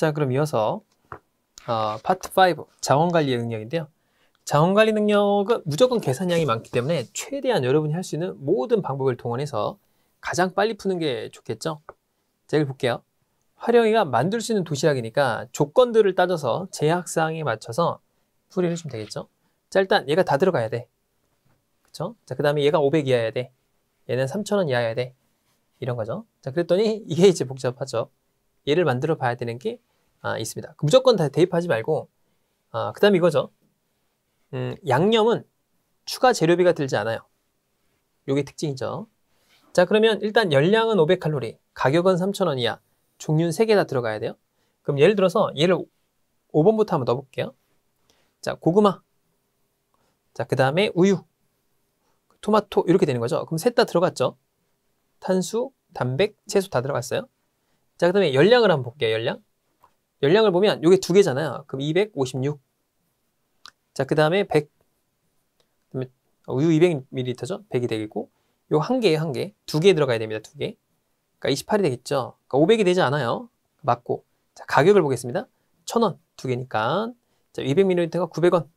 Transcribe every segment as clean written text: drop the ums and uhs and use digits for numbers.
자, 그럼 이어서 파트 5 자원관리의 능력인데요. 자원관리 능력은 무조건 계산량이 많기 때문에 최대한 여러분이 할 수 있는 모든 방법을 동원해서 가장 빨리 푸는 게 좋겠죠. 자, 여기 볼게요. 활용이가 만들 수 있는 도시락이니까 조건들을 따져서 제약사항에 맞춰서 풀이를 해주면 되겠죠. 자, 일단 얘가 다 들어가야 돼. 그쵸? 자, 그 다음에 얘가 500 이하여야 돼. 얘는 3,000원 이하여야 돼. 이런 거죠. 자, 그랬더니 이게 이제 복잡하죠. 얘를 만들어 봐야 되는 게 있습니다. 무조건 다 대입하지 말고 그 다음 이거죠. 양념은 추가 재료비가 들지 않아요. 요게 특징이죠. 자, 그러면 일단 열량은 500칼로리, 가격은 3,000원 이하, 종류는 3개 다 들어가야 돼요. 그럼 예를 들어서 얘를 5번부터 한번 넣어볼게요. 자, 고구마, 자, 그 다음에 우유, 토마토 이렇게 되는 거죠. 그럼 셋 다 들어갔죠. 탄수, 단백, 채소 다 들어갔어요. 자, 그 다음에 열량을 한번 볼게요. 열량을 보면 요게 2개잖아요. 그럼 256. 자, 그 다음에 100. 그다음에 우유 200ml죠. 100이 되겠고, 요 한 개에 한 개. 2개 들어가야 됩니다. 2개. 그러니까 28이 되겠죠. 그러니까 500이 되지 않아요. 맞고. 자, 가격을 보겠습니다. 1,000원. 2개니까. 자, 200ml가 900원.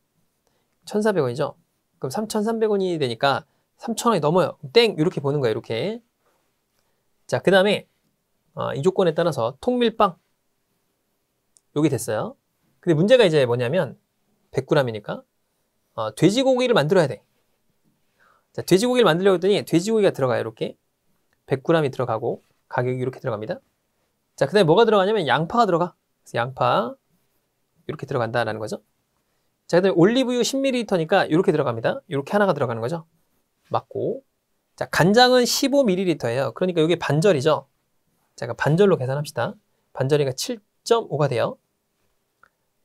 1,400원이죠. 그럼 3,300원이 되니까 3,000원이 넘어요. 땡! 이렇게 보는 거예요. 이렇게. 자, 그 다음에 이 조건에 따라서 통밀빵. 요게 됐어요. 근데 문제가 이제 뭐냐면 100g이니까 돼지고기를 만들어야 돼. 자, 돼지고기를 만들려고 했더니 돼지고기가 들어가요. 이렇게 100g이 들어가고 가격이 이렇게 들어갑니다. 자, 그 다음에 뭐가 들어가냐면 양파가 들어가. 그래서 양파 이렇게 들어간다라는 거죠. 자, 그 다음에 올리브유 10ml니까 이렇게 들어갑니다. 이렇게 하나가 들어가는 거죠. 맞고. 자, 간장은 15ml예요. 그러니까 이게 반절이죠. 자, 그러니까 반절로 계산합시다. 반절이니까 7.5가 돼요.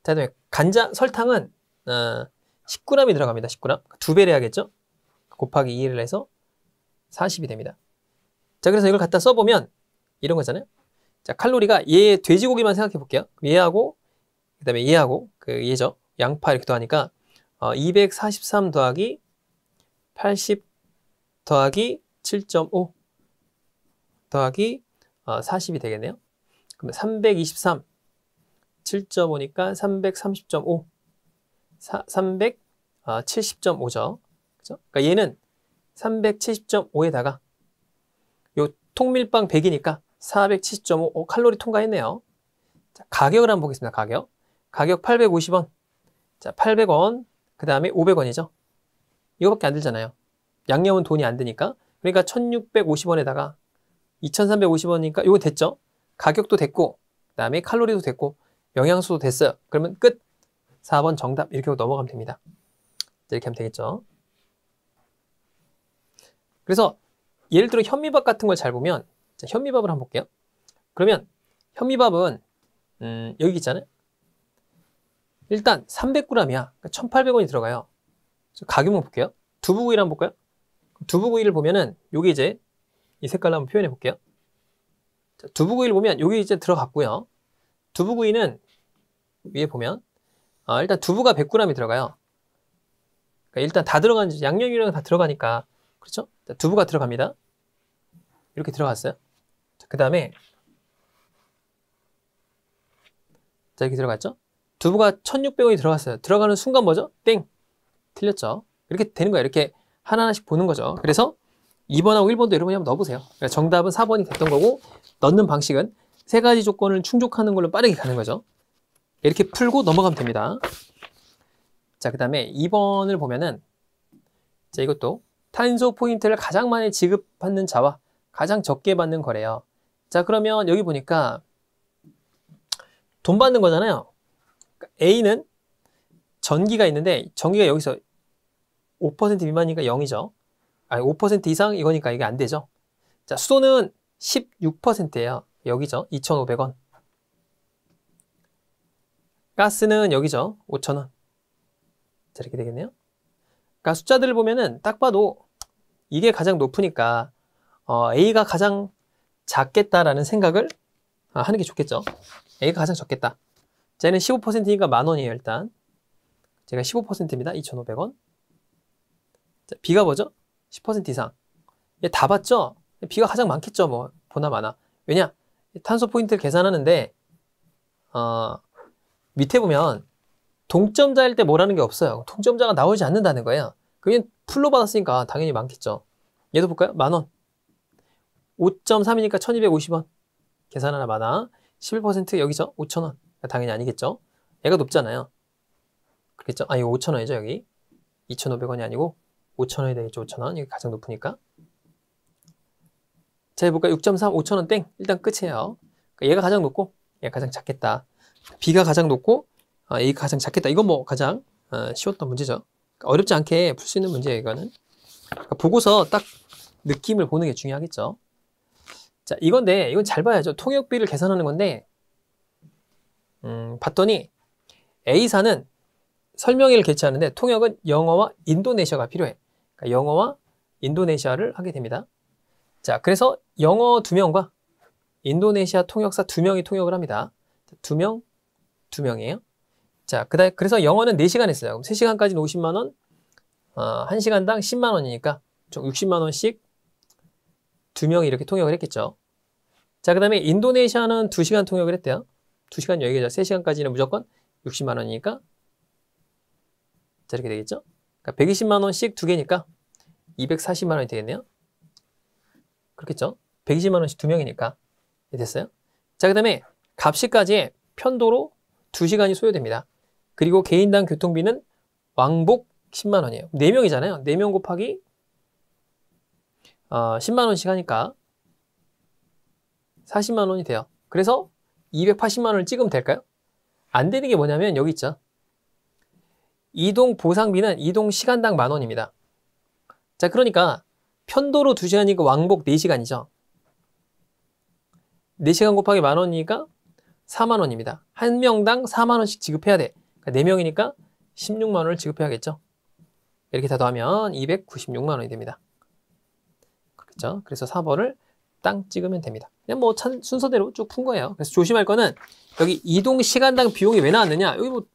자, 그다음에 설탕은 10g이 들어갑니다. 10g. 2배를 해야겠죠? 곱하기 2를 해서 40이 됩니다. 자, 그래서 이걸 갖다 써보면 이런 거잖아요. 자, 칼로리가 얘 돼지고기만 생각해 볼게요. 얘하고 그다음에 얘하고 얘죠. 양파 이렇게 더하니까 243 더하기 80 더하기 7.5 더하기 40이 되겠네요. 그러면 323 7.5니까 330.5 370.5죠. 그죠? 그러니까 얘는 370.5에다가 요 통밀빵 100이니까 470.5 칼로리 통과했네요. 자, 가격을 한번 보겠습니다. 가격 850원. 자, 800원. 그 다음에 500원이죠. 이거밖에 안 들잖아요. 양념은 돈이 안 드니까. 그러니까 1650원에다가 2350원이니까 이거 됐죠. 가격도 됐고 그 다음에 칼로리도 됐고 영양소도 됐어요. 그러면 끝. 4번 정답. 이렇게 하고 넘어가면 됩니다. 이렇게 하면 되겠죠. 그래서 예를 들어 현미밥 같은 걸 잘 보면, 자, 현미밥을 한번 볼게요. 그러면 현미밥은 여기 있잖아요. 일단 300g이야. 그러니까 1,800원이 들어가요. 가격만 볼게요. 두부구이를 한번 볼까요? 두부구이를 보면은 여기 이제 이 색깔로 한번 표현해 볼게요. 자, 두부구이를 보면 여기 이제 들어갔고요. 두부구이는 위에 보면 일단 두부가 100g이 들어가요. 그러니까 일단 다 들어간 양념이랑 다 들어가니까 그렇죠? 자, 두부가 들어갑니다. 이렇게 들어갔어요. 그 다음에 자, 이렇게 들어갔죠? 두부가 1,600원이 들어갔어요. 들어가는 순간 뭐죠? 땡! 틀렸죠? 이렇게 되는 거예요. 이렇게 하나하나씩 보는 거죠. 그래서 2번하고 1번도 여러분이 한번 넣어보세요. 그러니까 정답은 4번이 됐던 거고 넣는 방식은 세 가지 조건을 충족하는 걸로 빠르게 가는 거죠. 이렇게 풀고 넘어가면 됩니다. 자, 그 다음에 2번을 보면은 자, 이것도 탄소 포인트를 가장 많이 지급받는 자와 가장 적게 받는 거래요. 자, 그러면 여기 보니까 돈 받는 거잖아요. A는 전기가 있는데 전기가 여기서 5% 미만이니까 0이죠. 아니 5% 이상 이거니까 이게 안 되죠. 자, 수도는 16%예요. 여기죠. 2,500원. 가스는 여기죠. 5,000원. 자, 이렇게 되겠네요. 그러니까 숫자들을 보면은 딱 봐도 이게 가장 높으니까 A가 가장 작겠다라는 생각을 하는 게 좋겠죠. A가 가장 적겠다. 자, 얘는 15%니까 10,000원이에요. 일단 제가 15%입니다. 2,500원. 자, B가 뭐죠? 10% 이상. 얘 다 봤죠? B가 가장 많겠죠. 뭐 보나 마나. 왜냐? 탄소 포인트를 계산하는데 밑에 보면 동점자일 때 뭐라는 게 없어요. 동점자가 나오지 않는다는 거예요. 그냥 풀로 받았으니까 당연히 많겠죠. 얘도 볼까요? 10,000원. 5.3이니까 1250원. 계산하나 마나. 11% 여기죠? 5,000원. 당연히 아니겠죠. 얘가 높잖아요. 그렇겠죠? 아, 이거 5,000원이죠, 여기. 2,500원이 아니고 5,000원이 되겠죠, 5,000원. 여기 가장 높으니까. 자, 해볼까요? 6.3, 5,000원 땡. 일단 끝이에요. 얘가 가장 높고, 얘가 가장 작겠다. B가 가장 높고, A가 가장 작겠다. 이건 뭐 가장 쉬웠던 문제죠. 어렵지 않게 풀 수 있는 문제예요, 이거는. 그러니까 보고서 딱 느낌을 보는 게 중요하겠죠. 자, 이건데, 이건 잘 봐야죠. 통역비를 계산하는 건데, 봤더니, A사는 설명회를 개최하는데, 통역은 영어와 인도네시아가 필요해. 그러니까 영어와 인도네시아를 하게 됩니다. 자, 그래서 영어 2명과 인도네시아 통역사 2명이 통역을 합니다. 2명, 2명이에요. 자, 그래서 영어는 4시간 했어요. 그럼 3시간까지는 50만원, 1시간당 10만원이니까 총 60만원씩 2명이 이렇게 통역을 했겠죠. 자, 그 다음에 인도네시아는 2시간 통역을 했대요. 2시간 여기죠. 3시간까지는 무조건 60만원이니까. 자, 이렇게 되겠죠. 그러니까 120만원씩 2개니까 240만원이 되겠네요. 그렇겠죠. 120만원씩 2명이니까. 됐어요. 자, 그 다음에 갑시까지의 편도로 2시간이 소요됩니다. 그리고 개인당 교통비는 왕복 10만원이에요. 4명이잖아요. 4명 곱하기 10만원씩 하니까 40만원이 돼요. 그래서 280만원을 찍으면 될까요? 안 되는 게 뭐냐면 여기 있죠. 이동 보상비는 이동 시간당 10,000원입니다. 자, 그러니까 편도로 2시간이니까 왕복 4시간이죠. 4시간 곱하기 10,000원이니까 40,000원입니다. 한 명당 40,000원씩 지급해야 돼. 그러니까 4명이니까 16만원을 지급해야겠죠. 이렇게 다 더하면 296만원이 됩니다. 그렇죠? 그래서 4번을 땅 찍으면 됩니다. 그냥 뭐 순서대로 쭉 푼 거예요. 그래서 조심할 거는 여기 이동 시간당 비용이 왜 나왔느냐? 여기 뭐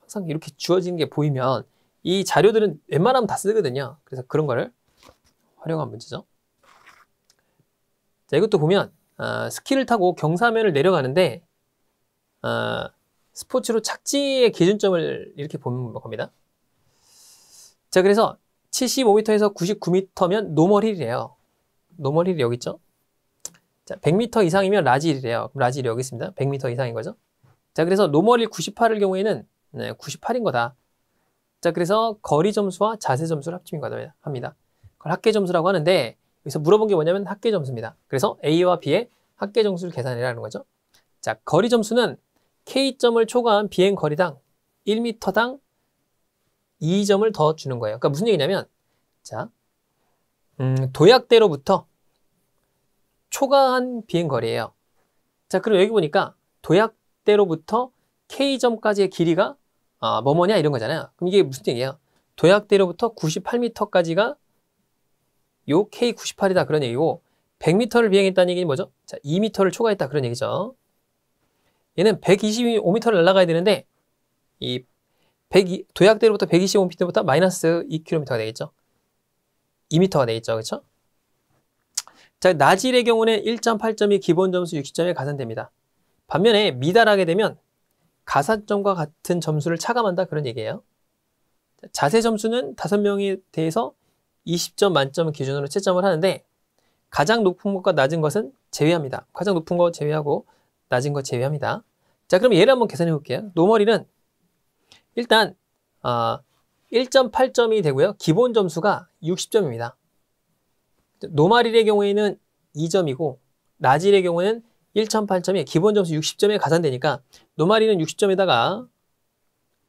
항상 이렇게 주어진 게 보이면 이 자료들은 웬만하면 다 쓰거든요. 그래서 그런 거를 활용한 문제죠. 자, 이것도 보면 스키를 타고 경사면을 내려가는데 스포츠로 착지의 기준점을 이렇게 보는 겁니다. 자, 그래서 75m에서 99m면 노멀 힐이래요. 노멀 힐이 여기 있죠. 자, 100m 이상이면 라지 힐이래요. 그럼 라지 힐이 여기 있습니다. 100m 이상인 거죠. 자, 그래서 노멀 힐 98일 경우에는 98인 거다. 자, 그래서 거리 점수와 자세 점수를 합치는 거다 합니다. 그걸 합계 점수라고 하는데 여기서 물어본 게 뭐냐면 합계 점수입니다. 그래서 A와 B의 합계 점수를 계산해라는 거죠. 자, 거리 점수는 K점을 초과한 비행 거리당 1m당 2점을 더 주는 거예요. 그러니까 무슨 얘기냐면, 자, 도약대로부터 초과한 비행 거리예요. 자, 그럼 여기 보니까 도약대로부터 K점까지의 길이가 뭐뭐냐 이런 거잖아요. 그럼 이게 무슨 얘기예요? 도약대로부터 98m까지가 요 K98이다 그런 얘기고 100m를 비행했다는 얘기는 뭐죠? 자, 2m를 초과했다 그런 얘기죠. 얘는 125m를 날아가야 되는데 이 도약대로부터 125m부터 마이너스 2km가 되겠죠. 2m가 되겠죠. 그렇죠? 자, 나질의 경우는 1.8점이 기본 점수 60점에 가산됩니다. 반면에 미달하게 되면 가산점과 같은 점수를 차감한다 그런 얘기예요. 자세 점수는 5명에 대해서 20점 만점 기준으로 채점을 하는데 가장 높은 것과 낮은 것은 제외합니다. 가장 높은 거 제외하고 낮은 거 제외합니다. 자, 그럼 얘를 한번 계산해 볼게요. 노멀일은 일단 1.8점이 되고요. 기본 점수가 60점입니다. 노멀일의 경우에는 2점이고 라질의 경우에는 1.8점이 기본 점수 60점에 가산되니까 노멀일은 60점에다가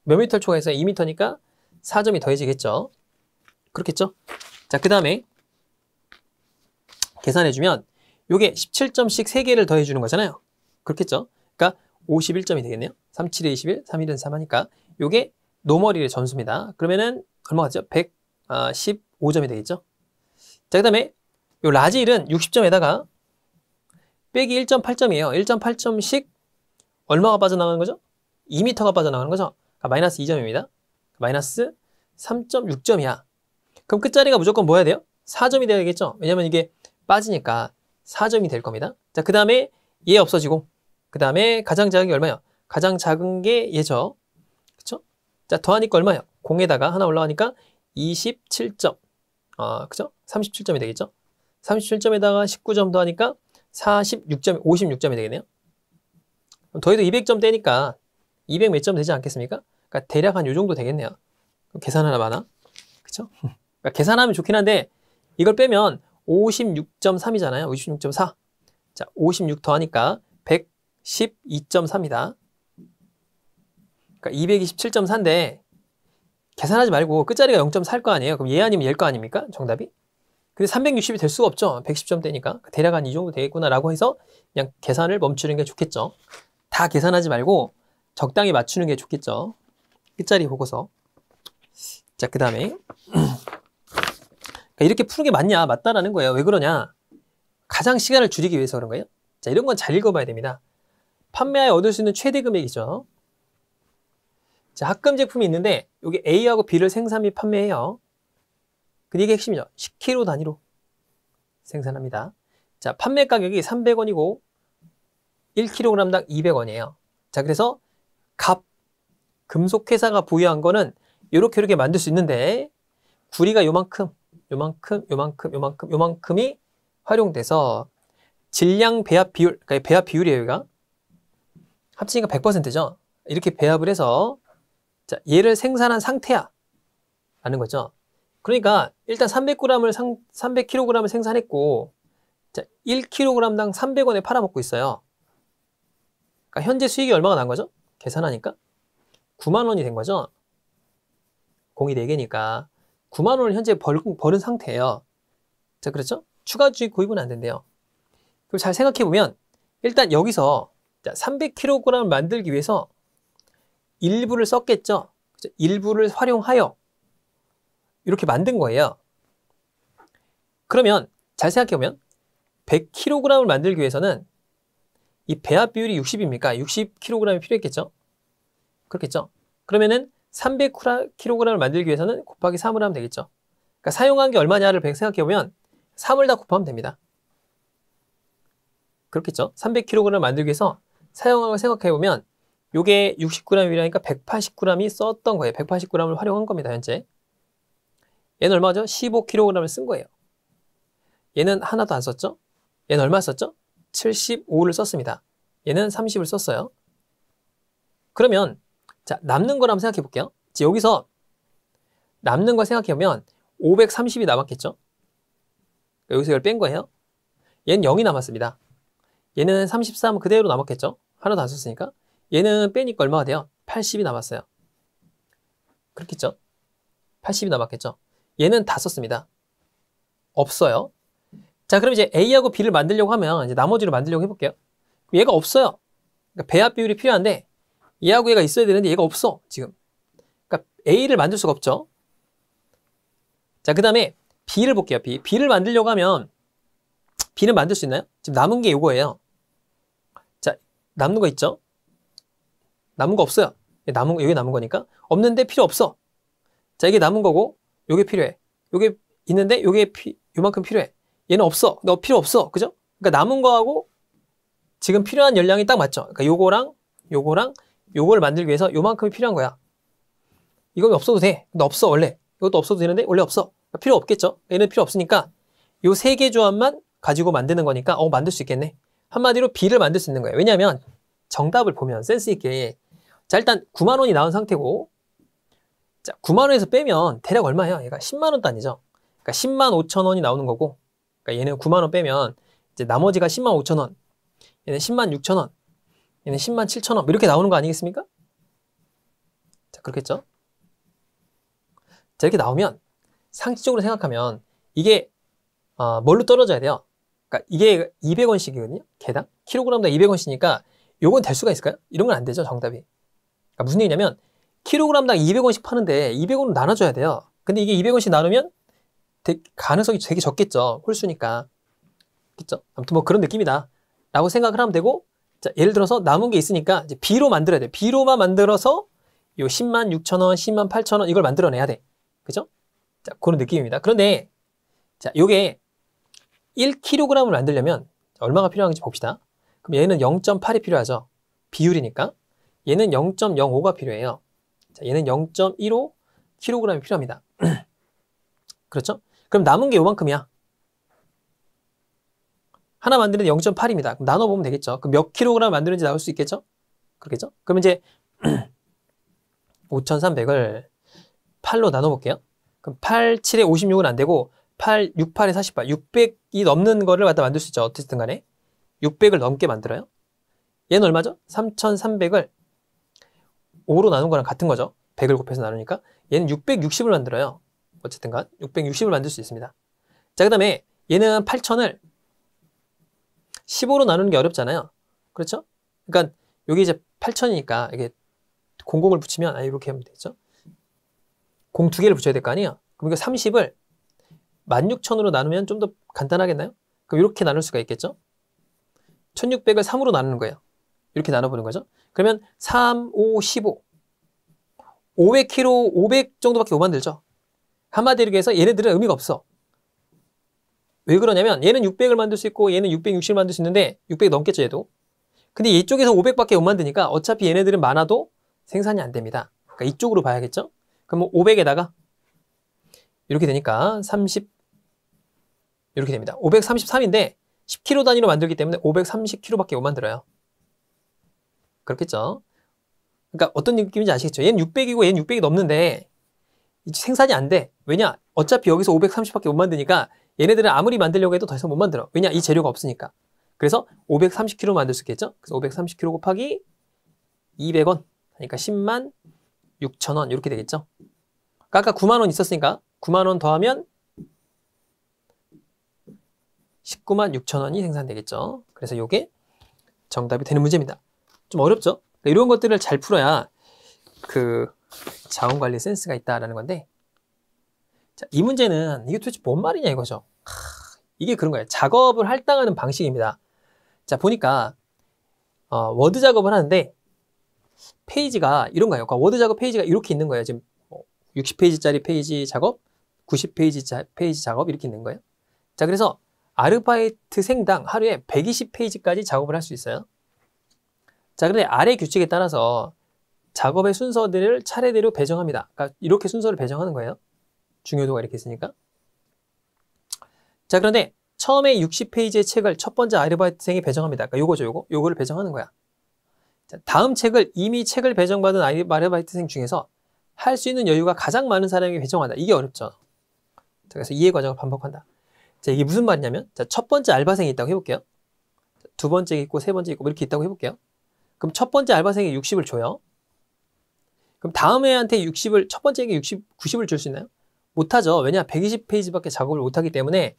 몇 미터를 초과해서 2m니까 4점이 더해지겠죠. 그렇겠죠? 자, 그 다음에 계산해주면 요게 17점씩 3개를 더해주는 거잖아요. 그렇겠죠? 그러니까 51점이 되겠네요. 3, 7에 21, 3, 1은 3 하니까 요게 노멀일의 점수입니다. 그러면은 얼마 같죠? 115점이 되겠죠? 자, 그 다음에 요 라지일은 60점에다가 빼기 1.8점이에요. 1.8점씩 얼마가 빠져나가는 거죠? 2m가 빠져나가는 거죠? 그러니까 마이너스 2점입니다. 마이너스 3.6점이야. 그럼 끝자리가 무조건 뭐 해야 돼요? 4점이 되야겠죠? 왜냐면 이게 빠지니까 4점이 될 겁니다. 자, 그 다음에 얘 없어지고 그 다음에 가장 작은 게 얼마예요? 가장 작은 게 얘죠. 그쵸? 자, 더하니까 얼마예요? 0에다가 하나 올라가니까 27점. 그죠? 37점이 되겠죠? 37점에다가 19점 더하니까 56점이 되겠네요. 그럼 더해도 200점 떼니까 200 몇 점 되지 않겠습니까? 그러니까 대략 한 요 정도 되겠네요. 그럼 계산 하나 많아? 그쵸? 그러니까 계산하면 좋긴 한데 이걸 빼면 56.3이잖아요. 56.4. 자, 56 더하니까 112.3이다. 그러니까 227.4인데 계산하지 말고 끝자리가 0.4일 거 아니에요. 그럼 얘 아니면 얘일 거 아닙니까? 정답이? 근데 360이 될 수가 없죠. 110점 대니까. 대략 한 이 정도 되겠구나라고 해서 그냥 계산을 멈추는 게 좋겠죠. 다 계산하지 말고 적당히 맞추는 게 좋겠죠. 끝자리 보고서. 자, 그 다음에 이렇게 푸는 게 맞냐? 맞다라는 거예요. 왜 그러냐? 가장 시간을 줄이기 위해서 그런 거예요. 자, 이런 건 잘 읽어봐야 됩니다. 판매하여 얻을 수 있는 최대 금액이죠. 자, 합금 제품이 있는데 여기 A하고 B를 생산 및 판매해요. 근데 이게 핵심이죠. 10kg 단위로 생산합니다. 자, 판매 가격이 300원이고 1kg당 200원이에요. 자, 그래서 금속회사가 보유한 거는 이렇게 만들 수 있는데 구리가 요만큼이 활용돼서 질량 배합 비율, 그러니까 배합 비율이에요, 여기가. 합치니까 100%죠. 이렇게 배합을 해서 자, 얘를 생산한 상태야 라는 거죠. 그러니까 일단 300kg을 생산했고 자, 1kg당 300원에 팔아먹고 있어요. 그러니까 현재 수익이 얼마가 난 거죠? 계산하니까 9만 원이 된 거죠. 공이 4개니까 9만 원을 현재 버는 상태예요. 자, 그렇죠? 추가 주식 구입은 안 된대요. 그럼 잘 생각해 보면 일단 여기서 300kg을 만들기 위해서 일부를 썼겠죠. 일부를 활용하여 이렇게 만든 거예요. 그러면 잘 생각해 보면 100kg을 만들기 위해서는 이 배합 비율이 60입니까? 60kg이 필요했겠죠? 그렇겠죠? 그러면은 300kg을 만들기 위해서는 곱하기 3을 하면 되겠죠? 그러니까 사용한 게 얼마냐를 생각해 보면 3을 다 곱하면 됩니다. 그렇겠죠? 300kg을 만들기 위해서 사용한 걸 생각해 보면 요게 60g이라니까 180g이 썼던 거예요. 180g을 활용한 겁니다, 현재. 얘는 얼마죠? 15kg을 쓴 거예요. 얘는 하나도 안 썼죠? 얘는 얼마 썼죠? 75를 썼습니다. 얘는 30을 썼어요. 그러면 자, 남는 걸 한번 생각해 볼게요. 여기서 남는 걸 생각해 보면 530이 남았겠죠? 여기서 이걸 뺀 거예요. 얘는 0이 남았습니다. 얘는 33 그대로 남았겠죠? 하나도 안 썼으니까. 얘는 빼니까 얼마가 돼요? 80이 남았어요. 그렇겠죠? 80이 남았겠죠? 얘는 다 썼습니다. 없어요. 자, 그럼 이제 A하고 B를 만들려고 하면 이제 나머지를 만들려고 해볼게요. 얘가 없어요. 그러니까 배합 비율이 필요한데 얘하고 얘가 있어야 되는데 얘가 없어, 지금. 그러니까 A를 만들 수가 없죠. 자, 그 다음에 B를 볼게요. B를 만들려고 하면 B는 만들 수 있나요? 지금 남은 게 이거예요. 자, 남는 거 있죠? 남은 거 없어요. 여기 남은 거니까. 없는데 필요 없어. 자, 이게 남은 거고 요게 필요해. 요게 있는데 요만큼 필요해. 얘는 없어. 너 필요 없어. 그죠? 그러니까 남은 거하고 지금 필요한 열량이 딱 맞죠? 그러니까 요거를 만들기 위해서 요만큼이 필요한 거야. 이건 없어도 돼. 근데 없어, 원래. 이것도 없어도 되는데 원래 없어. 그러니까 필요 없겠죠? 얘는 필요 없으니까 요 3개 조합만 가지고 만드는 거니까 만들 수 있겠네. 한마디로 B를 만들 수 있는 거예요. 왜냐하면 정답을 보면 센스 있게 자, 일단 9만 원이 나온 상태고 자, 9만 원에서 빼면 대략 얼마예요? 얘가 10만 원 단위죠. 그러니까 10만 5천 원이 나오는 거고 그러니까 얘는 9만 원 빼면 이제 나머지가 10만 5천 원 얘는 10만 6천 원 얘는 10만 7천 원 이렇게 나오는 거 아니겠습니까? 자, 그렇겠죠? 자, 이렇게 나오면 상식적으로 생각하면 이게 뭘로 떨어져야 돼요? 그러니까 이게 200원씩이거든요. 개당 킬로그램당 200원씩이니까 요건 될 수가 있을까요? 이런 건 안 되죠, 정답이. 그러니까 무슨 얘기냐면 킬로그램당 200원씩 파는데 200원으로 나눠줘야 돼요. 근데 이게 200원씩 나누면 가능성이 되게 적겠죠. 홀수니까. 그렇죠? 아무튼 뭐 그런 느낌이다 라고 생각을 하면 되고 자, 예를 들어서 남은 게 있으니까 이제 B로 만들어야 돼. B로만 만들어서 요 10만 6천 원, 10만 8천 원 이걸 만들어내야 돼. 그죠? 자, 그런 느낌입니다. 그런데 자, 요게 1kg을 만들려면 얼마가 필요한지 봅시다. 그럼 얘는 0.8이 필요하죠. 비율이니까. 얘는 0.05가 필요해요. 자, 얘는 0.15kg이 필요합니다. 그렇죠? 그럼 남은 게 요만큼이야. 하나 만드는데 0.8입니다. 나눠보면 되겠죠. 그럼 몇 킬로그램 만드는지 나올 수 있겠죠? 그렇겠죠? 그럼 이제 5,300을 8로 나눠볼게요. 그럼 8, 7에 56은 안 되고 8, 6, 8에 48, 600이 넘는 거를 갖다 만들 수 있죠. 어쨌든 간에 600을 넘게 만들어요. 얘는 얼마죠? 3,300을 5로 나눈 거랑 같은 거죠. 100을 곱해서 나누니까 얘는 660을 만들어요. 어쨌든 간 660을 만들 수 있습니다. 자, 그 다음에 얘는 8,000을 15로 나누는 게 어렵잖아요. 그렇죠? 그러니까 여기 이제 8,000이니까 이게 00을 붙이면 이렇게 하면 되죠. 0 두 개를 붙여야 될 거 아니에요. 그럼 이거 30을 16,000으로 나누면 좀 더 간단하겠나요? 그럼 이렇게 나눌 수가 있겠죠? 1600을 3으로 나누는 거예요. 이렇게 나눠보는 거죠. 그러면 3, 5, 15 500kg, 500 정도밖에 못 만들죠. 한마디로 얘기해서 얘네들은 의미가 없어. 왜 그러냐면 얘는 600을 만들 수 있고 얘는 660을 만들 수 있는데 600 넘겠죠 얘도. 근데 이쪽에서 500밖에 못 만드니까 어차피 얘네들은 많아도 생산이 안 됩니다. 그러니까 이쪽으로 봐야겠죠. 그럼 500에다가 이렇게 되니까 30 이렇게 됩니다. 533인데 10kg 단위로 만들기 때문에 530kg밖에 못 만들어요. 그렇겠죠. 그러니까 어떤 느낌인지 아시겠죠? 얘는 600이고 얘는 600이 넘는데 생산이 안 돼. 왜냐? 어차피 여기서 530밖에 못 만드니까 얘네들은 아무리 만들려고 해도 더 이상 못 만들어. 왜냐? 이 재료가 없으니까. 그래서 530kg 만들 수 있겠죠? 그래서 530kg 곱하기 200원. 그러니까 10만 6천원 이렇게 되겠죠? 아까 9만 원 있었으니까 9만 원 더하면 19만 6천 원이 생산되겠죠. 그래서 이게 정답이 되는 문제입니다. 좀 어렵죠? 이런 것들을 잘 풀어야 그 자원관리 센스가 있다라는 건데, 자, 이 문제는 이게 도대체 뭔 말이냐 이거죠. 이게 그런 거예요. 작업을 할당하는 방식입니다. 자, 보니까 워드 작업을 하는데 페이지가 이런 거예요. 그러니까 워드 작업 페이지가 이렇게 있는 거예요. 지금 60페이지짜리 페이지 작업, 90페이지 페이지 작업 이렇게 있는 거예요. 자, 그래서 아르바이트생당 하루에 120페이지까지 작업을 할 수 있어요. 자, 그런데 아래 규칙에 따라서 작업의 순서들을 차례대로 배정합니다. 그러니까 이렇게 순서를 배정하는 거예요. 중요도가 이렇게 있으니까. 자, 그런데 처음에 60페이지의 책을 첫 번째 아르바이트생이 배정합니다. 그러니까 요거죠, 요거를 배정하는 거야. 자, 다음 책을 이미 책을 배정받은 아르바이트생 중에서 할 수 있는 여유가 가장 많은 사람에게 배정한다. 이게 어렵죠. 자, 그래서 이해 과정을 반복한다. 자, 이게 무슨 말이냐면, 자, 첫 번째 알바생이 있다고 해볼게요. 두 번째 있고, 세 번째 있고, 이렇게 있다고 해볼게요. 그럼 첫 번째 알바생이 60을 줘요. 그럼 다음 애한테 60을, 첫 번째에게 90을 줄 수 있나요? 못하죠. 왜냐? 120페이지밖에 작업을 못하기 때문에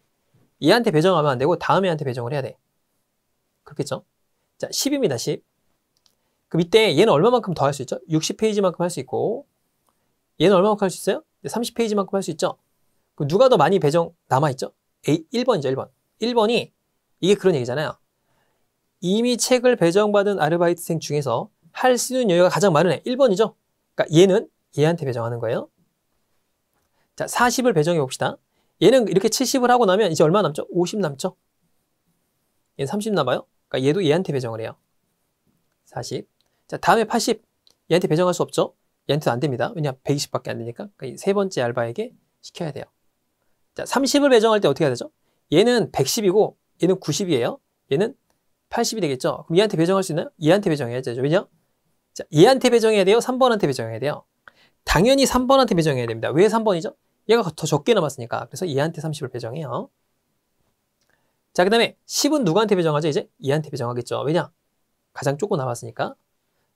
얘한테 배정하면 안 되고, 다음 애한테 배정을 해야 돼. 그렇겠죠? 자, 10입니다, 10. 그럼 이때 얘는 얼마만큼 더 할 수 있죠? 60페이지만큼 할 수 있고, 얘는 얼마만큼 할 수 있어요? 30페이지만큼 할 수 있죠? 그럼 누가 더 많이 배정 남아있죠? 1번이죠, 1번. 1번이, 이게 그런 얘기잖아요. 이미 책을 배정받은 아르바이트생 중에서 할 수 있는 여유가 가장 많은 애. 1번이죠? 그러니까 얘는 얘한테 배정하는 거예요. 자, 40을 배정해 봅시다. 얘는 이렇게 70을 하고 나면 이제 얼마 남죠? 50 남죠? 얘는 30 남아요? 그러니까 얘도 얘한테 배정을 해요. 40. 자, 다음에 80. 얘한테 배정할 수 없죠? 얘한테도 안 됩니다. 왜냐? 120밖에 안 되니까. 그러니까 세 번째 알바에게 시켜야 돼요. 자, 30을 배정할 때 어떻게 해야 되죠? 얘는 110이고 얘는 90이에요. 얘는 80이 되겠죠? 그럼 얘한테 배정할 수 있나요? 얘한테 배정해야 되죠. 왜냐? 자, 얘한테 배정해야 돼요? 3번한테 배정해야 돼요? 당연히 3번한테 배정해야 됩니다. 왜 3번이죠? 얘가 더 적게 남았으니까. 그래서 얘한테 30을 배정해요. 자, 그 다음에 10은 누구한테 배정하죠? 이제 얘한테 배정하겠죠. 왜냐? 가장 조금 남았으니까.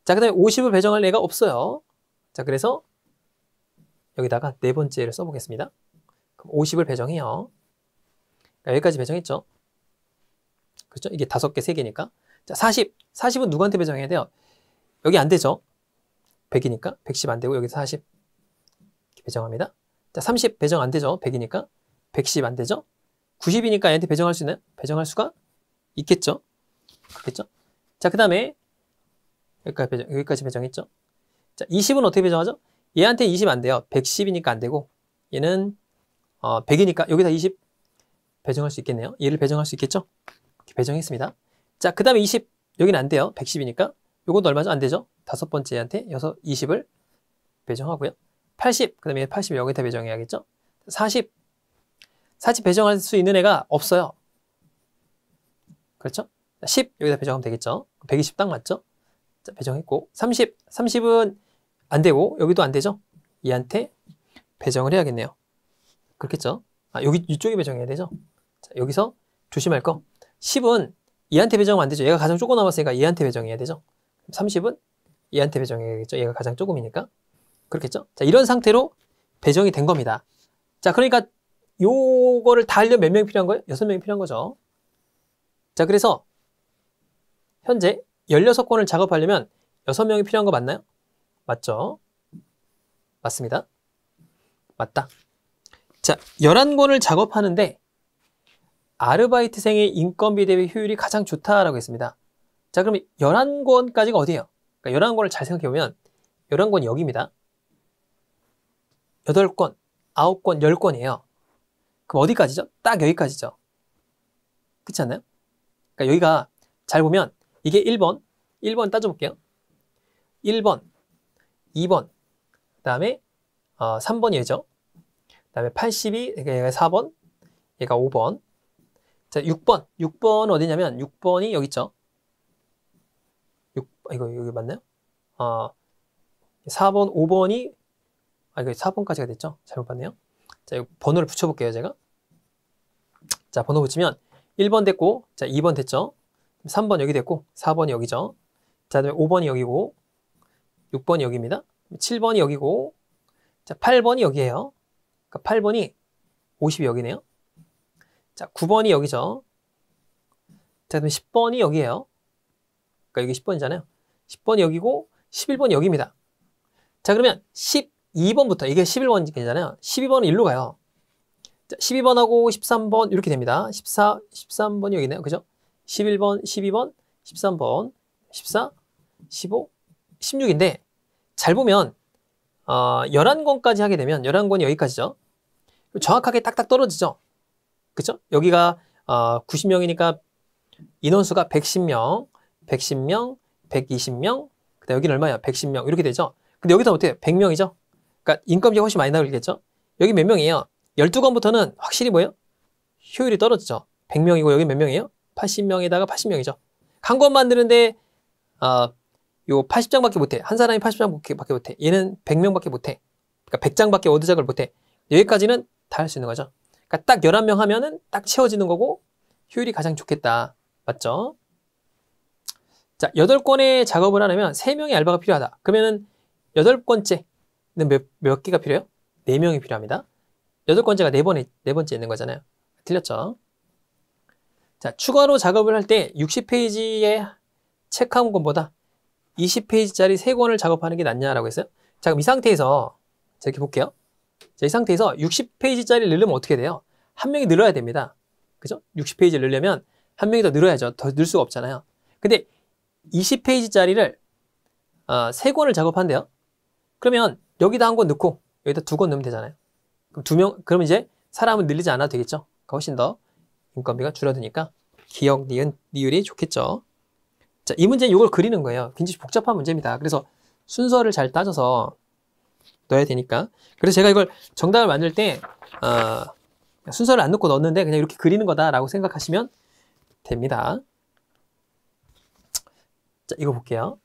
자, 그 다음에 50을 배정할 애가 없어요. 자, 그래서 여기다가 네 번째를 써보겠습니다. 그럼 50을 배정해요. 그러니까 여기까지 배정했죠. 그렇죠? 이게 5개, 3개니까. 자, 40. 40은 누구한테 배정해야 돼요? 여기 안 되죠? 100이니까. 110 안 되고 여기 40 이렇게 배정합니다. 자, 30 배정 안 되죠? 100이니까. 110 안 되죠? 90이니까 얘한테 배정할 수 있나요? 배정할 수가 있겠죠? 그렇겠죠? 자, 그 다음에 여기까지 배정했죠? 자, 20은 어떻게 배정하죠? 얘한테 20 안 돼요. 110이니까 안 되고 얘는 100이니까 여기다 20 배정할 수 있겠네요. 얘를 배정할 수 있겠죠? 이렇게 배정했습니다. 자, 그 다음에 20 여기는 안 돼요. 110이니까 요것도 얼마죠? 안 되죠? 다섯 번째 얘한테 20을 배정하고요. 80, 그 다음에 80 여기다 배정해야겠죠? 40 배정할 수 있는 애가 없어요. 그렇죠? 10 여기다 배정하면 되겠죠? 120 딱 맞죠? 자, 배정했고 30은 안 되고 여기도 안 되죠? 얘한테 배정을 해야겠네요. 그렇겠죠? 여기 이쪽에 배정해야 되죠? 자, 여기서 조심할 거 10은 얘한테 배정하면 안 되죠. 얘가 가장 조금 남았으니까 얘한테 배정해야 되죠. 30은 얘한테 배정해야겠죠. 얘가 가장 조금이니까. 그렇겠죠? 자, 이런 상태로 배정이 된 겁니다. 자, 그러니까 요거를 다 하려면 몇 명이 필요한 거예요? 6명이 필요한 거죠. 자, 그래서 현재 16건을 작업하려면 6명이 필요한 거 맞나요? 맞죠? 맞습니다. 맞다. 자, 11건을 작업하는데 아르바이트생의 인건비 대비 효율이 가장 좋다라고 했습니다. 자, 그럼 11건까지가 어디예요? 그러니까 11건을 잘 생각해보면 11건이 여기입니다. 8건, 9건, 10건이에요. 그럼 어디까지죠? 딱 여기까지죠. 그렇지 않나요? 그러니까 여기가 잘 보면 이게 1번 따져볼게요. 1번, 2번, 그 다음에 3번이 얘죠. 그 다음에 82, 얘가 4번, 얘가 5번. 자, 6번 어디냐면 6번이 여기 있죠. 이거 여기 맞나요? 4번, 5번이 이거 4번까지가 됐죠? 잘못 봤네요. 자, 이거 번호를 붙여볼게요, 제가. 자, 번호 붙이면 1번 됐고, 자, 2번 됐죠? 3번 여기 됐고, 4번이 여기죠. 자, 그다음에 5번이 여기고, 6번이 여기입니다. 7번이 여기고, 자, 8번이 여기에요. 그러니까 8번이 50이 여기네요. 자, 9번이 여기죠. 자, 그다음에 10번이 여기에요. 그러니까 여기 10번이잖아요. 10번이 여기고, 11번이 여기입니다. 자, 그러면 12번부터, 이게 11번이잖아요. 12번은 일로 가요. 자, 12번하고 13번 이렇게 됩니다. 13번이 여기 있네요. 그죠? 11번, 12번, 13번, 14, 15, 16인데 잘 보면 11건까지 하게 되면 11건이 여기까지죠. 정확하게 딱딱 떨어지죠. 그죠? 여기가 90명이니까 인원수가 110명, 110명, 120명, 그다음 여기는 얼마야? 110명 이렇게 되죠. 근데 여기서 어때요? 100명이죠. 그러니까 인건비가 훨씬 많이 나오겠죠. 여기 몇 명이에요? 12건부터는 확실히 뭐예요? 효율이 떨어지죠. 100명이고 여기 몇 명이에요? 80명에다가 80명이죠. 한 건 만드는데 요 80장밖에 못해. 한 사람이 80장밖에 못해. 얘는 100명밖에 못해. 그러니까 100장밖에 워드작을 못해. 여기까지는 다 할 수 있는 거죠. 그러니까 딱 11명 하면은 딱 채워지는 거고 효율이 가장 좋겠다. 맞죠? 자, 8건의 작업을 하려면 3명의 알바가 필요하다. 그러면은 8번째는 몇 개가 필요해요? 4명이 필요합니다. 8번째가 네 번째 있는 거잖아요. 틀렸죠? 자, 추가로 작업을 할 때 60페이지의 책 한 권보다 20페이지짜리 3권을 작업하는 게 낫냐라고 했어요. 자, 그럼 이 상태에서 자, 이렇게 볼게요. 자, 이 상태에서 60페이지짜리를 늘리면 어떻게 돼요? 한 명이 늘어야 됩니다. 그죠? 60페이지를 늘려면 한 명이 더 늘어야죠. 더 늘 수가 없잖아요. 근데 20페이지짜리를 3권을 작업한대요. 그러면 여기다 한 권 넣고 여기다 2권 넣으면 되잖아요. 그럼 그럼 이제 사람은 늘리지 않아도 되겠죠. 그러니까 훨씬 더 인건비가 줄어드니까 기억, 니은, 니을이 좋겠죠. 자, 이 문제는 이걸 그리는 거예요. 굉장히 복잡한 문제입니다. 그래서 순서를 잘 따져서 넣어야 되니까. 그래서 제가 이걸 정답을 만들 때 순서를 안 넣고 넣었는데 그냥 이렇게 그리는 거다라고 생각하시면 됩니다. 자, 이거 볼게요.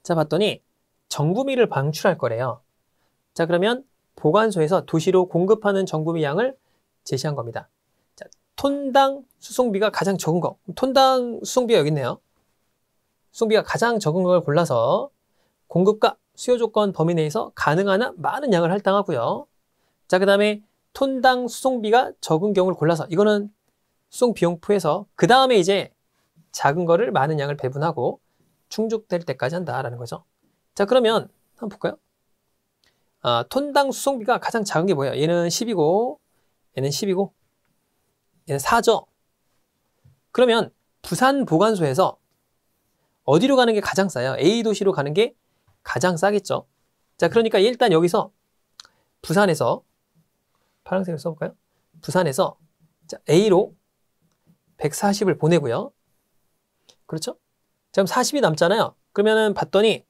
자, 봤더니 전구미를 방출할 거래요. 자, 그러면 보관소에서 도시로 공급하는 전구미 양을 제시한 겁니다. 자, 톤당 수송비가 가장 적은 거. 톤당 수송비가 여기 있네요. 수송비가 가장 적은 걸 골라서 공급과 수요 조건 범위 내에서 가능한 한 많은 양을 할당하고요. 자, 그 다음에 톤당 수송비가 적은 경우를 골라서 이거는 수송 비용 포에서 그 다음에 이제 작은 거를 많은 양을 배분하고 충족될 때까지 한다라는 거죠. 자, 그러면 한번 볼까요? 톤당 수송비가 가장 작은 게 뭐예요? 얘는 10이고 얘는 10이고 얘는 4죠. 그러면 부산 보관소에서 어디로 가는 게 가장 싸요? A 도시로 가는 게 가장 싸겠죠. 자, 그러니까 일단 여기서 부산에서 파란색을 써볼까요? 부산에서 자, A로 140을 보내고요. 그렇죠? 자, 그럼 40이 남잖아요. 그러면은 봤더니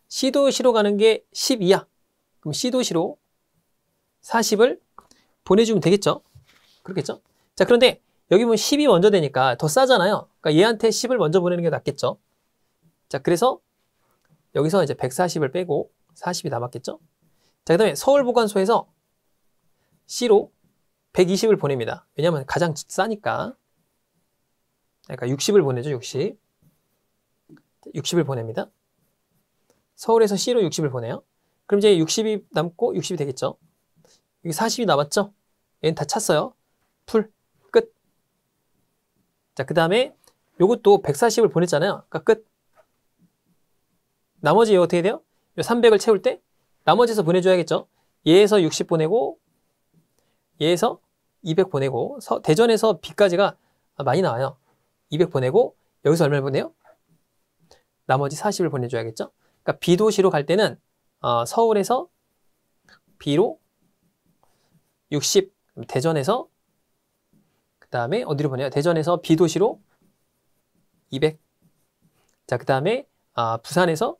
C도시로 가는 게 12야. 그럼 C도시로 40을 보내주면 되겠죠? 그렇겠죠? 자, 그런데 여기 보면 10이 먼저 되니까 더 싸잖아요. 그러니까 얘한테 10을 먼저 보내는 게 낫겠죠? 자, 그래서 여기서 이제 140을 빼고 40이 남았겠죠? 자, 그 다음에 서울보관소에서 C로 120을 보냅니다. 왜냐면 가장 싸니까. 그러니까 60을 보내죠, 60. 60을 보냅니다. 서울에서 C로 60을 보내요. 그럼 이제 60이 남고 60이 되겠죠? 여기 40이 남았죠? 얘는 다 찼어요. 풀, 끝. 자, 그 다음에 요것도 140을 보냈잖아요. 그러니까 끝. 나머지 어떻게 돼요? 300을 채울 때 나머지에서 보내줘야겠죠? 얘에서 60 보내고 얘에서 200 보내고 대전에서 B까지가 많이 나와요. 200 보내고 여기서 얼마를 보내요? 나머지 40을 보내줘야겠죠? 그러니까 B도시로 갈 때는 서울에서 B로 60, 대전에서 그 다음에 어디로 보내요? 대전에서 B도시로 200. 자, 그 다음에 부산에서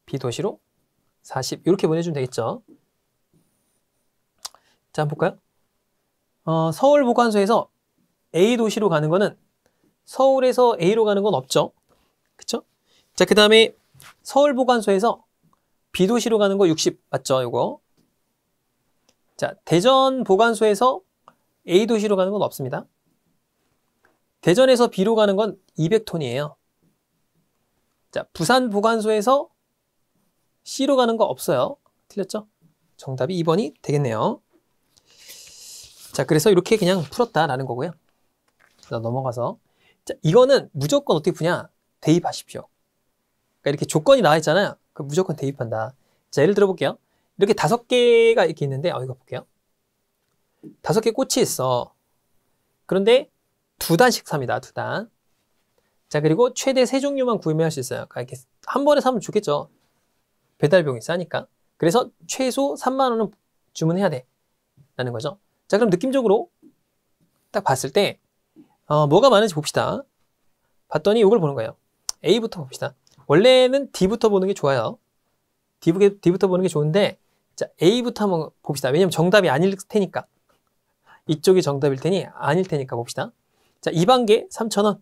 B도시로 40 이렇게 보내주면 되겠죠. 자, 한번 볼까요? 서울보관소에서 A도시로 가는 거는 서울에서 A로 가는 건 없죠. 그쵸? 자, 그 다음에 서울보관소에서 B도시로 가는 거 60 맞죠? 이거. 자, 대전보관소에서 A도시로 가는 건 없습니다. 대전에서 B로 가는 건 200톤이에요. 자, 부산보관소에서 C로 가는 거 없어요. 틀렸죠? 정답이 2번이 되겠네요. 자, 그래서 이렇게 그냥 풀었다라는 거고요. 자, 넘어가서. 자, 이거는 무조건 어떻게 푸냐? 대입하십시오. 그러니까 이렇게 조건이 나와 있잖아요. 그 무조건 대입한다. 자, 예를 들어 볼게요. 이렇게 5개가 이렇게 있는데, 이거 볼게요. 5개 꽃이 있어. 그런데 2단씩 삽니다. 2단. 자, 그리고 최대 3종류만 구매할 수 있어요. 그러니까 이렇게 한 번에 사면 좋겠죠. 배달비용이 싸니까. 그래서 최소 3만 원은 주문해야 돼. 라는 거죠. 자, 그럼 느낌적으로 딱 봤을 때 뭐가 많은지 봅시다. 봤더니 이걸 보는 거예요. A부터 봅시다. 원래는 D부터 보는 게 좋아요. D부터 보는 게 좋은데 자, A부터 한번 봅시다. 왜냐면 정답이 아닐 테니까. 이쪽이 정답일 테니 아닐 테니까 봅시다. 자, 이방개 3,000원.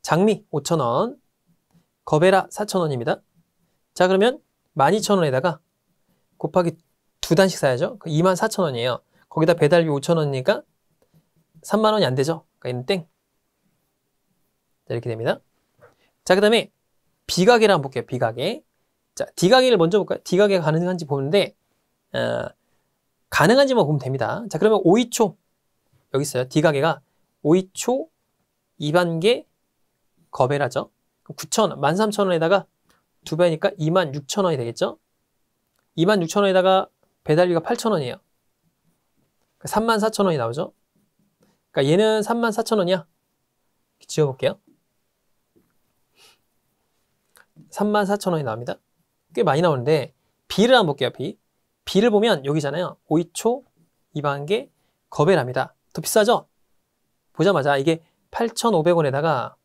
장미 5,000원. 거베라 4,000원입니다. 자, 그러면 12,000원에다가 곱하기 2단씩 사야죠. 24,000원이에요. 거기다 배달비 5,000원이니까 3만 원이 안 되죠. 그러니까 얘는 땡. 자, 이렇게 됩니다. 자, 그 다음에 B가게를 한번 볼게요. B가게. 자, D가게를 먼저 볼까요? D가게가 가능한지 보는데 가능한지만 보면 됩니다. 자, 그러면 오이초 여기 있어요. D가게가 오이초 2반개 거베라죠. 9,000원, 13,000원에다가 2배니까 26,000원이 되겠죠. 26,000원에다가 배달비가 8,000원이에요. 34,000원이 나오죠. 그러니까 얘는 34,000원이야. 지워볼게요. 34,000원이 나옵니다. 꽤 많이 나오는데 B를 한번 볼게요. B를 보면 여기잖아요. 오이초 2반개 거베라입니다. 더 비싸죠? 보자마자 이게 8,500원에다가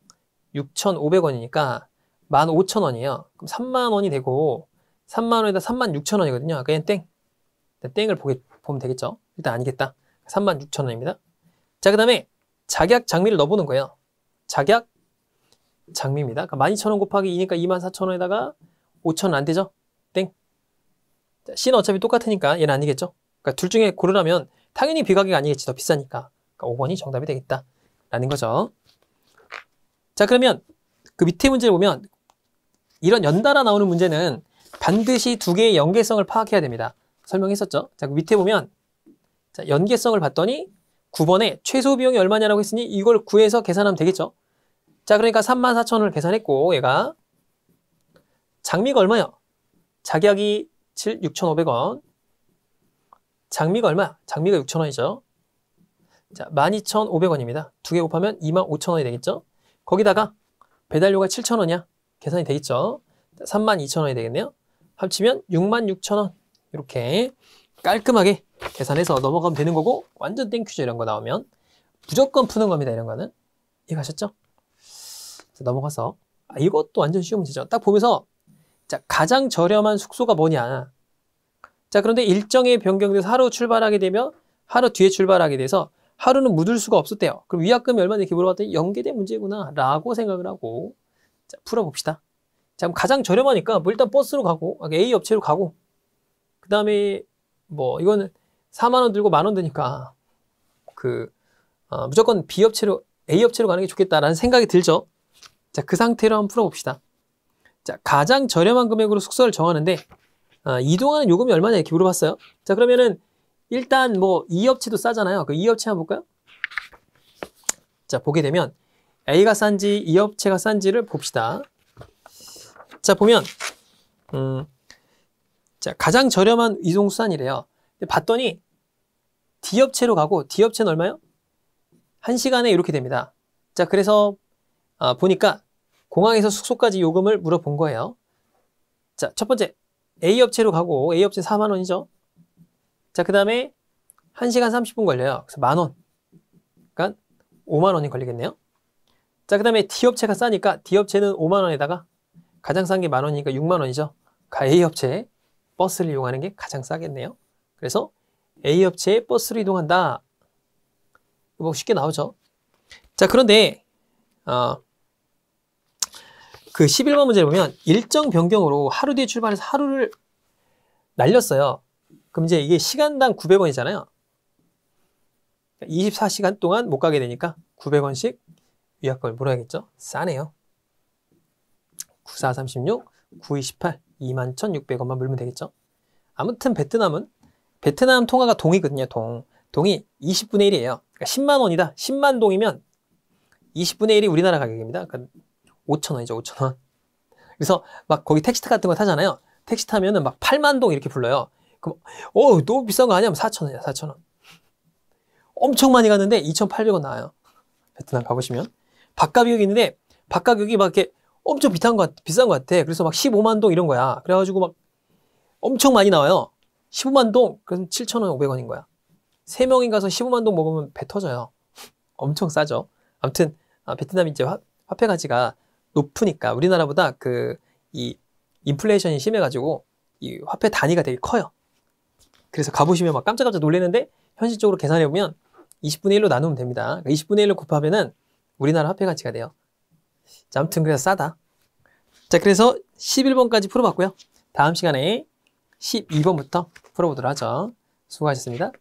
6,500원이니까 15,000원이에요. 그럼 3만 원이 되고 3만 원에다 36,000원이거든요. 그냥 땡. 땡을 보면 되겠죠. 일단 아니겠다. 36,000원입니다. 자, 그 다음에 작약 장미를 넣어보는 거예요. 작약 장미입니다. 그러니까 12,000원 곱하기 2니까 24,000원에다가 5,000원 안 되죠? 땡. 자, C는 어차피 똑같으니까 얘는 아니겠죠? 그러니까 둘 중에 고르라면 당연히 B가게가 아니겠지. 더 비싸니까. 그러니까 5번이 정답이 되겠다. 라는 거죠. 자, 그러면 그 밑에 문제를 보면 이런 연달아 나오는 문제는 반드시 두 개의 연계성을 파악해야 됩니다. 설명했었죠? 자, 그 밑에 보면 자, 연계성을 봤더니 9번에 최소 비용이 얼마냐라고 했으니 이걸 구해서 계산하면 되겠죠? 자, 그러니까 34,000원을 계산했고 얘가 장미가 얼마요? 작약이 6,500원. 장미가 얼마야? 장미가 6,000원이죠. 자, 12,500원입니다. 두 개 곱하면 25,000원이 되겠죠? 거기다가 배달료가 7,000원이야. 계산이 되겠죠? 32,000원이 되겠네요. 합치면 66,000원. 이렇게 깔끔하게 계산해서 넘어가면 되는 거고 완전 땡큐죠. 이런 거 나오면 무조건 푸는 겁니다. 이런 거는. 이해가셨죠? 자, 넘어가서 이것도 완전 쉬운 문제죠. 딱 보면서 자, 가장 저렴한 숙소가 뭐냐. 자, 그런데 일정의 변경돼서 하루 출발하게 되면 하루 뒤에 출발하게 돼서 하루는 묻을 수가 없었대요. 그럼 위약금이 얼마나 이렇게 물어봤더니 연계된 문제구나 라고 생각을 하고 자, 풀어봅시다. 자, 그럼 가장 저렴하니까 뭐 일단 버스로 가고 A 업체로 가고 그 다음에 뭐 이거는 4만 원 들고 10,000원 드니까 무조건 B 업체로 A 업체로 가는 게 좋겠다라는 생각이 들죠. 자, 그 상태로 한번 풀어봅시다. 자, 가장 저렴한 금액으로 숙소를 정하는데 이동하는 요금이 얼마냐 이렇게 물어봤어요. 자, 그러면은 일단 뭐 이 업체도 싸잖아요. 그 이 업체 한번 볼까요? 자, 보게 되면 A가 싼지 이 업체가 싼지를 봅시다. 자, 보면 자, 가장 저렴한 이동수단이래요. 봤더니 D 업체로 가고 D 업체는 얼마요? 1시간에 이렇게 됩니다. 자, 그래서 보니까 공항에서 숙소까지 요금을 물어본 거예요. 자, 첫 번째 A 업체로 가고 A 업체 4만 원이죠. 자, 그 다음에 1시간 30분 걸려요. 그래서 10,000원. 그러니까 5만 원이 걸리겠네요. 자, 그 다음에 D 업체가 싸니까 D 업체는 5만 원에다가 가장 싼 게 10,000원이니까 6만 원이죠. A 업체에 버스를 이용하는 게 가장 싸겠네요. 그래서 A 업체에 버스로 이동한다. 뭐 쉽게 나오죠. 자, 그런데 그 11번 문제를 보면 일정 변경으로 하루 뒤에 출발해서 하루를 날렸어요. 그럼 이제 이게 시간당 900원이잖아요. 24시간 동안 못 가게 되니까 900원씩 위약금을 물어야겠죠. 싸네요. 9436, 9218, 21,600원만 물면 되겠죠. 아무튼 베트남 통화가 동이거든요. 동이 20분의 1이에요. 그러니까 10만 원이다. 10만 동이면 20분의 1이 우리나라 가격입니다. 그러니까 5,000원이죠. 5,000원. 그래서 막 거기 택시 같은 거 타잖아요. 택시 타면은 막 8만 동 이렇게 불러요. 그럼 너무 비싼 거 아니야? 4,000원이야. 4,000원. 엄청 많이 갔는데 2,800원 나와요. 베트남 가보시면 밥 가격이 있는데 밥 가격이 막 이렇게 엄청 비싼 것 같아. 그래서 막 15만 동 이런 거야. 그래가지고 막 엄청 많이 나와요. 15만 동 그럼 7,500원인 거야. 3명이 가서 15만 동 먹으면 배 터져요. 엄청 싸죠. 아무튼 베트남이 이제 화폐 가치가 높으니까 우리나라보다 이 인플레이션이 심해가지고 이 화폐 단위가 되게 커요. 그래서 가보시면 막 깜짝깜짝 놀라는데 현실적으로 계산해보면 20분의 1로 나누면 됩니다. 20분의 1로 곱하면은 우리나라 화폐 가치가 돼요. 자, 아무튼 그래서 싸다. 자, 그래서 11번까지 풀어봤고요. 다음 시간에 12번부터 풀어보도록 하죠. 수고하셨습니다.